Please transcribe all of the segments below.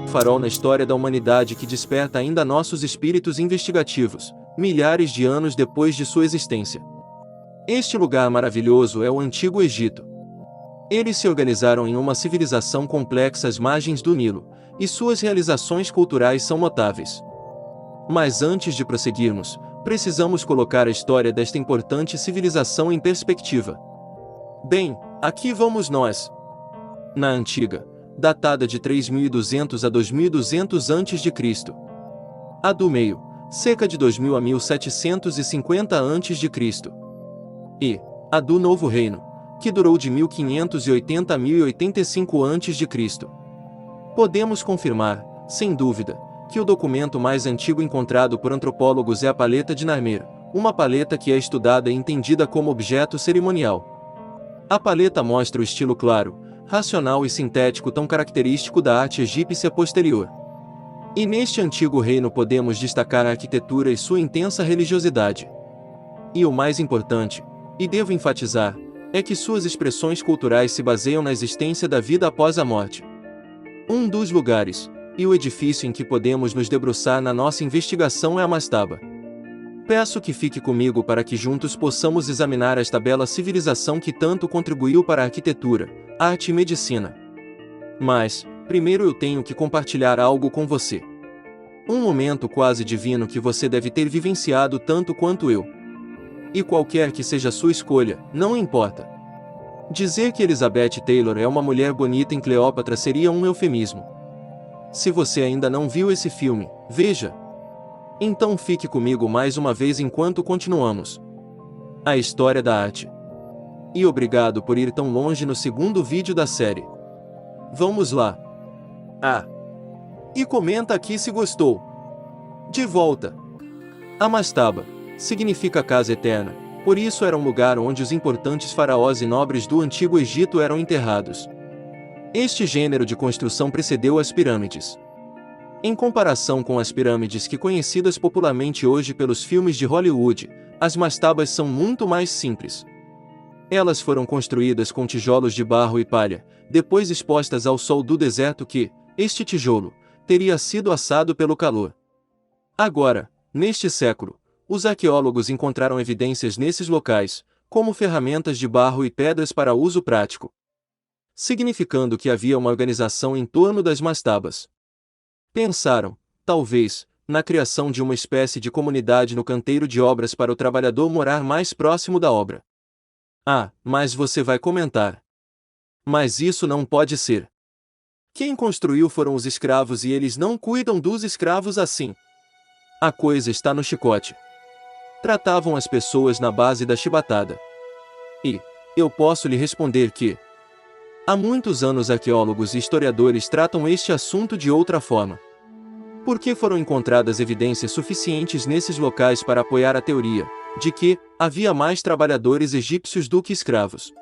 farol na história da humanidade que desperta ainda nossos espíritos investigativos, milhares de anos depois de sua existência. Este lugar maravilhoso é o Antigo Egito. Eles se organizaram em uma civilização complexa às margens do Nilo, e suas realizações culturais são notáveis. Mas antes de prosseguirmos, precisamos colocar a história desta importante civilização em perspectiva. Bem, aqui vamos nós. Na antiga, datada de 3200 a 2200 a.C. A do meio, cerca de 2000 a 1750 a.C. E a do Novo Reino, que durou de 1580 a 1085 a.C. Podemos confirmar, sem dúvida, que o documento mais antigo encontrado por antropólogos é a paleta de Narmer, uma paleta que é estudada e entendida como objeto cerimonial. A paleta mostra o estilo claro, racional e sintético tão característico da arte egípcia posterior. E neste antigo reino podemos destacar a arquitetura e sua intensa religiosidade. E o mais importante, e devo enfatizar, é que suas expressões culturais se baseiam na existência da vida após a morte. Um dos lugares, e o edifício em que podemos nos debruçar na nossa investigação é a mastaba. Peço que fique comigo para que juntos possamos examinar esta bela civilização que tanto contribuiu para a arquitetura, arte e medicina. Mas, primeiro eu tenho que compartilhar algo com você. Um momento quase divino que você deve ter vivenciado tanto quanto eu. E qualquer que seja a sua escolha, não importa. Dizer que Elizabeth Taylor é uma mulher bonita em Cleópatra seria um eufemismo. Se você ainda não viu esse filme, veja. Então fique comigo mais uma vez enquanto continuamos. A história da arte. E obrigado por ir tão longe no segundo vídeo da série. Vamos lá. E comenta aqui se gostou. De volta. A mastaba significa casa eterna, por isso era um lugar onde os importantes faraós e nobres do Antigo Egito eram enterrados. Este gênero de construção precedeu as pirâmides. Em comparação com as pirâmides que conhecidas popularmente hoje pelos filmes de Hollywood, as mastabas são muito mais simples. Elas foram construídas com tijolos de barro e palha, depois expostas ao sol do deserto que, este tijolo, teria sido assado pelo calor. Agora, neste século, os arqueólogos encontraram evidências nesses locais, como ferramentas de barro e pedras para uso prático, significando que havia uma organização em torno das mastabas. Pensaram, talvez, na criação de uma espécie de comunidade no canteiro de obras para o trabalhador morar mais próximo da obra. Mas você vai comentar. Mas isso não pode ser. Quem construiu foram os escravos e eles não cuidam dos escravos assim. A coisa está no chicote. Tratavam as pessoas na base da chibatada. E eu posso lhe responder que há muitos anos arqueólogos e historiadores tratam este assunto de outra forma. Porque foram encontradas evidências suficientes nesses locais para apoiar a teoria de que havia mais trabalhadores egípcios do que escravos.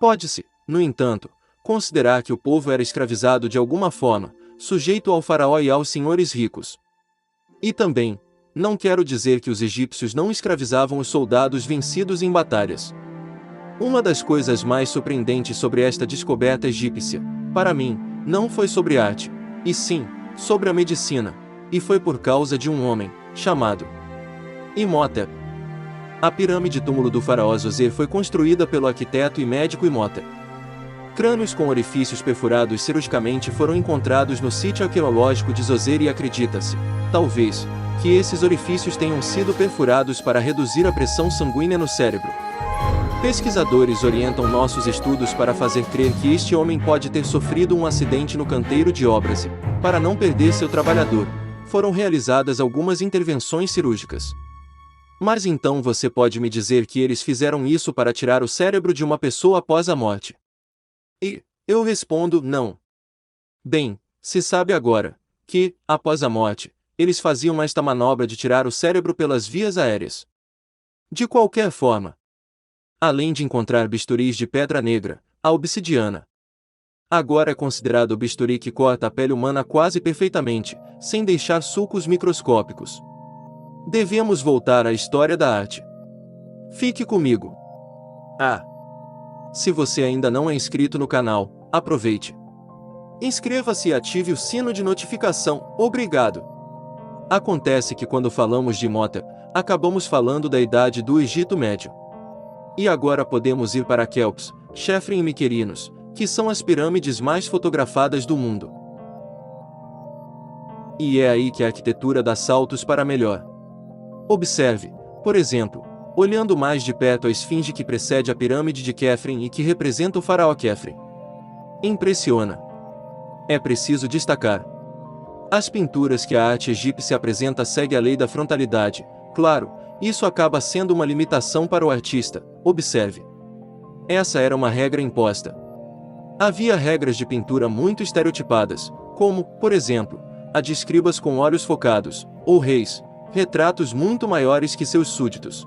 Pode-se, no entanto, considerar que o povo era escravizado de alguma forma, sujeito ao faraó e aos senhores ricos. E também, não quero dizer que os egípcios não escravizavam os soldados vencidos em batalhas. Uma das coisas mais surpreendentes sobre esta descoberta egípcia, para mim, não foi sobre arte, e sim, sobre a medicina, e foi por causa de um homem, chamado Imhotep. A pirâmide túmulo do faraó Zoser foi construída pelo arquiteto e médico Imhotep. Crânios com orifícios perfurados cirurgicamente foram encontrados no sítio arqueológico de Zoser e acredita-se, talvez, que esses orifícios tenham sido perfurados para reduzir a pressão sanguínea no cérebro. Pesquisadores orientam nossos estudos para fazer crer que este homem pode ter sofrido um acidente no canteiro de obras e, para não perder seu trabalhador, foram realizadas algumas intervenções cirúrgicas. Mas então você pode me dizer que eles fizeram isso para tirar o cérebro de uma pessoa após a morte? E eu respondo, não. Bem, se sabe agora que, após a morte, eles faziam esta manobra de tirar o cérebro pelas vias aéreas. De qualquer forma, além de encontrar bisturis de pedra negra, a obsidiana agora é considerado o bisturi que corta a pele humana quase perfeitamente, sem deixar sulcos microscópicos. Devemos voltar à história da arte. Fique comigo. Se você ainda não é inscrito no canal, aproveite. Inscreva-se e ative o sino de notificação. Obrigado! Acontece que quando falamos de Imhotep, acabamos falando da Idade do Egito Médio. E agora podemos ir para Quéops, Chefren e Miquerinos, que são as pirâmides mais fotografadas do mundo. E é aí que a arquitetura dá saltos para melhor. Observe, por exemplo, olhando mais de perto a esfinge que precede a pirâmide de Khefren e que representa o faraó Khefren. Impressiona. É preciso destacar. As pinturas que a arte egípcia apresenta seguem a lei da frontalidade. Claro, isso acaba sendo uma limitação para o artista, observe. Essa era uma regra imposta. Havia regras de pintura muito estereotipadas, como, por exemplo, a de escribas com olhos focados, ou reis, retratos muito maiores que seus súditos.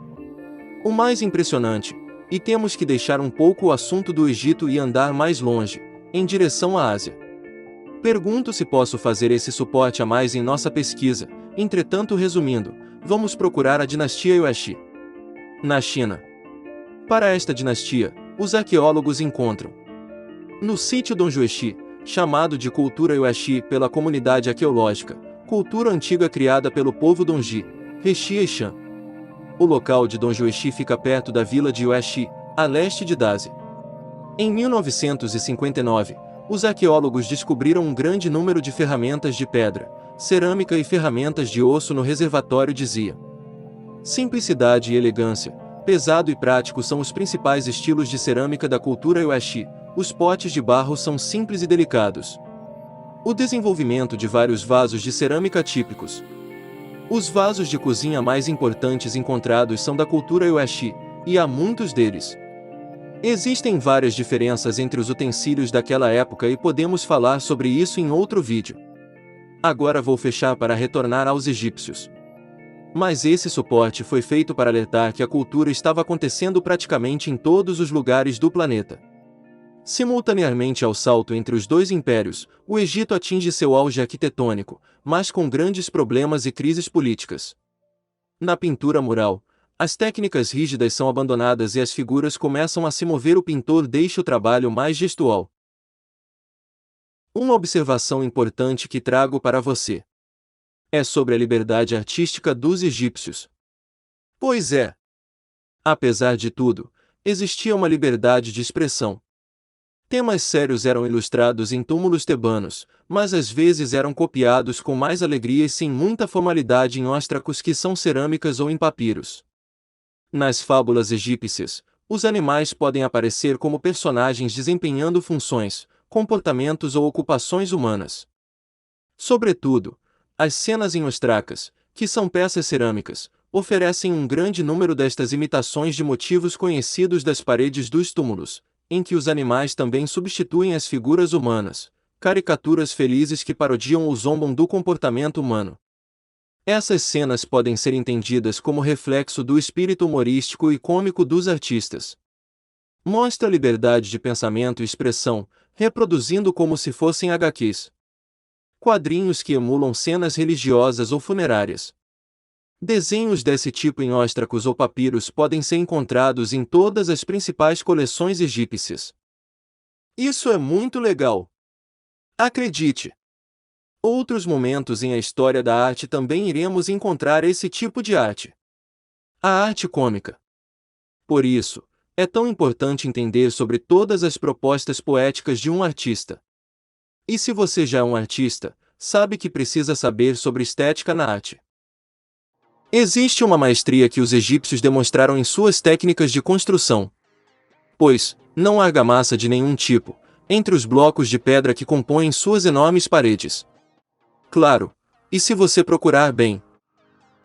O mais impressionante, e temos que deixar um pouco o assunto do Egito e andar mais longe, em direção à Ásia. Pergunto se posso fazer esse suporte a mais em nossa pesquisa, entretanto resumindo, vamos procurar a dinastia Yueshi. Na China. Para esta dinastia, os arqueólogos encontram no sítio Donjueshi, chamado de cultura Yueshi pela comunidade arqueológica, cultura antiga criada pelo povo Donji, Rexia e Shan. O local de Donjueshi fica perto da vila de Yueshi, a leste de Daze. Em 1959, os arqueólogos descobriram um grande número de ferramentas de pedra, cerâmica e ferramentas de osso no reservatório de Zia. Simplicidade e elegância, pesado e prático são os principais estilos de cerâmica da cultura Yueshi. Os potes de barro são simples e delicados. O desenvolvimento de vários vasos de cerâmica típicos. Os vasos de cozinha mais importantes encontrados são da cultura Yueshi, e há muitos deles. Existem várias diferenças entre os utensílios daquela época e podemos falar sobre isso em outro vídeo. Agora vou fechar para retornar aos egípcios. Mas esse suporte foi feito para alertar que a cultura estava acontecendo praticamente em todos os lugares do planeta. Simultaneamente ao salto entre os dois impérios, o Egito atinge seu auge arquitetônico, mas com grandes problemas e crises políticas. Na pintura mural, as técnicas rígidas são abandonadas e as figuras começam a se mover. O pintor deixa o trabalho mais gestual. Uma observação importante que trago para você é sobre a liberdade artística dos egípcios. Pois é. Apesar de tudo, existia uma liberdade de expressão. Temas sérios eram ilustrados em túmulos tebanos, mas às vezes eram copiados com mais alegria e sem muita formalidade em óstracos que são cerâmicas ou em papiros. Nas fábulas egípcias, os animais podem aparecer como personagens desempenhando funções, comportamentos ou ocupações humanas. Sobretudo, as cenas em ostracas, que são peças cerâmicas, oferecem um grande número destas imitações de motivos conhecidos das paredes dos túmulos, em que os animais também substituem as figuras humanas, caricaturas felizes que parodiam ou zombam do comportamento humano. Essas cenas podem ser entendidas como reflexo do espírito humorístico e cômico dos artistas. Mostra liberdade de pensamento e expressão, reproduzindo como se fossem HQs. Quadrinhos que emulam cenas religiosas ou funerárias. Desenhos desse tipo em óstracos ou papiros podem ser encontrados em todas as principais coleções egípcias. Isso é muito legal. Acredite! Outros momentos em a história da arte também iremos encontrar esse tipo de arte. A arte cômica. Por isso, é tão importante entender sobre todas as propostas poéticas de um artista. E se você já é um artista, sabe que precisa saber sobre estética na arte. Existe uma maestria que os egípcios demonstraram em suas técnicas de construção. Pois, não há argamassa de nenhum tipo, entre os blocos de pedra que compõem suas enormes paredes. Claro, e se você procurar bem,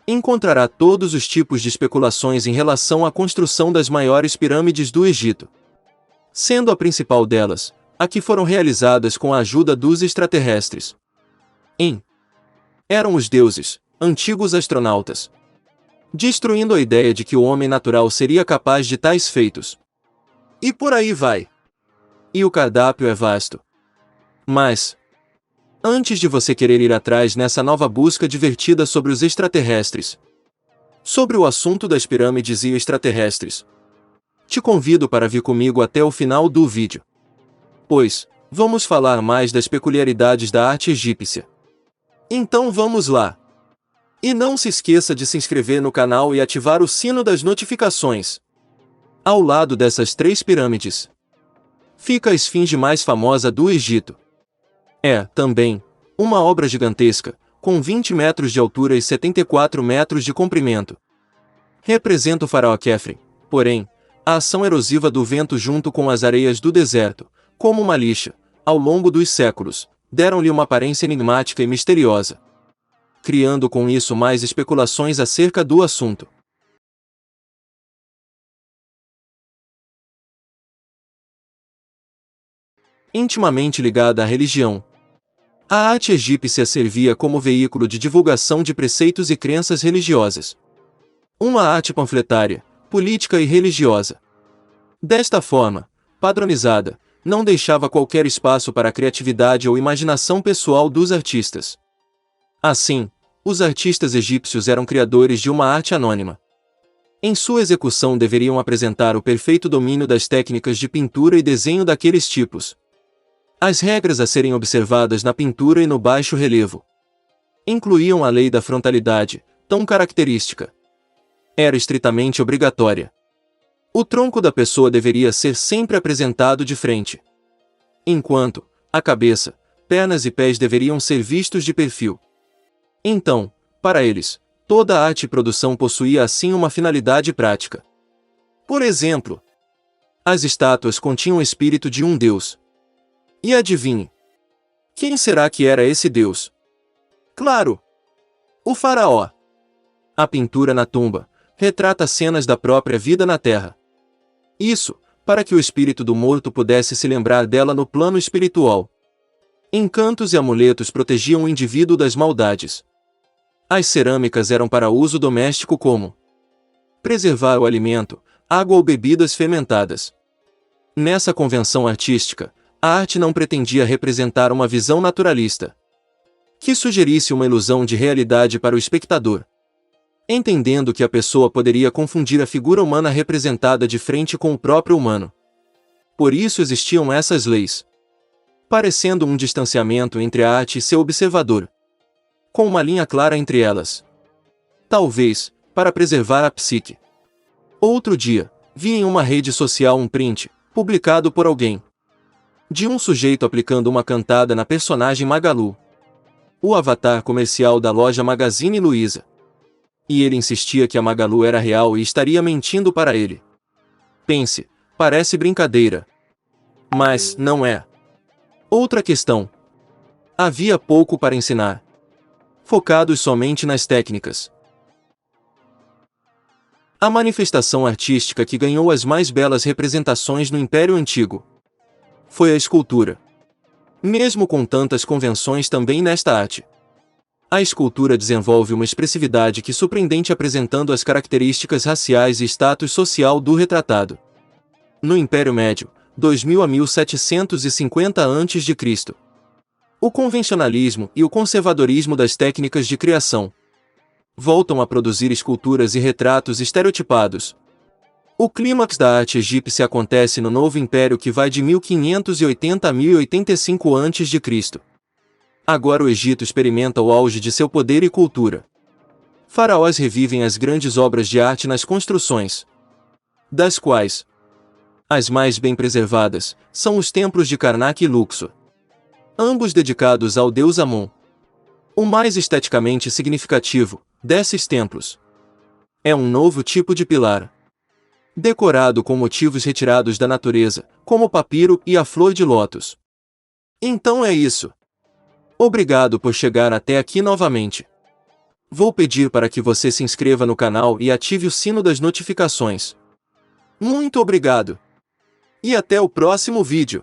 encontrará todos os tipos de especulações em relação à construção das maiores pirâmides do Egito. Sendo a principal delas, a que foram realizadas com a ajuda dos extraterrestres. Eram os deuses, antigos astronautas, destruindo a ideia de que o homem natural seria capaz de tais feitos. E por aí vai. E o cardápio é vasto. Mas, antes de você querer ir atrás nessa nova busca divertida sobre os extraterrestres, sobre o assunto das pirâmides e extraterrestres, te convido para vir comigo até o final do vídeo. Pois, vamos falar mais das peculiaridades da arte egípcia. Então vamos lá! E não se esqueça de se inscrever no canal e ativar o sino das notificações. Ao lado dessas 3 pirâmides, fica a esfinge mais famosa do Egito. É, também, uma obra gigantesca, com 20 metros de altura e 74 metros de comprimento. Representa o faraó Khefren, porém, a ação erosiva do vento junto com as areias do deserto, como uma lixa, ao longo dos séculos, deram-lhe uma aparência enigmática e misteriosa, criando com isso mais especulações acerca do assunto. Intimamente ligada à religião, a arte egípcia servia como veículo de divulgação de preceitos e crenças religiosas. Uma arte panfletária, política e religiosa. Desta forma, padronizada, não deixava qualquer espaço para a criatividade ou imaginação pessoal dos artistas. Assim, os artistas egípcios eram criadores de uma arte anônima. Em sua execução deveriam apresentar o perfeito domínio das técnicas de pintura e desenho daqueles tipos. As regras a serem observadas na pintura e no baixo relevo incluíam a lei da frontalidade, tão característica. Era estritamente obrigatória. O tronco da pessoa deveria ser sempre apresentado de frente, enquanto a cabeça, pernas e pés deveriam ser vistos de perfil. Então, para eles, toda arte e produção possuía assim uma finalidade prática. Por exemplo, as estátuas continham o espírito de um deus. E adivinhe, quem será que era esse deus? Claro! O faraó. A pintura na tumba retrata cenas da própria vida na terra. Isso, para que o espírito do morto pudesse se lembrar dela no plano espiritual. Encantos e amuletos protegiam o indivíduo das maldades. As cerâmicas eram para uso doméstico como preservar o alimento, água ou bebidas fermentadas. Nessa convenção artística, a arte não pretendia representar uma visão naturalista, que sugerisse uma ilusão de realidade para o espectador, entendendo que a pessoa poderia confundir a figura humana representada de frente com o próprio humano. Por isso existiam essas leis, parecendo um distanciamento entre a arte e seu observador, com uma linha clara entre elas. Talvez, para preservar a psique. Outro dia, vi em uma rede social um print, publicado por alguém, de um sujeito aplicando uma cantada na personagem Magalu, o avatar comercial da loja Magazine Luiza. E ele insistia que a Magalu era real e estaria mentindo para ele. Pense, parece brincadeira. Mas não é. Outra questão. Havia pouco para ensinar, focados somente nas técnicas. A manifestação artística que ganhou as mais belas representações no Império Antigo foi a escultura. Mesmo com tantas convenções também nesta arte, a escultura desenvolve uma expressividade que surpreendente apresentando as características raciais e status social do retratado. No Império Médio, 2000 a 1750 a.C., o convencionalismo e o conservadorismo das técnicas de criação voltam a produzir esculturas e retratos estereotipados. O clímax da arte egípcia acontece no Novo Império que vai de 1580 a 1085 a.C. Agora o Egito experimenta o auge de seu poder e cultura. Faraós revivem as grandes obras de arte nas construções, das quais as mais bem preservadas são os templos de Karnak e Luxor, ambos dedicados ao deus Amon. O mais esteticamente significativo desses templos é um novo tipo de pilar, decorado com motivos retirados da natureza, como o papiro e a flor de lótus. Então é isso. Obrigado por chegar até aqui novamente. Vou pedir para que você se inscreva no canal e ative o sino das notificações. Muito obrigado! E até o próximo vídeo!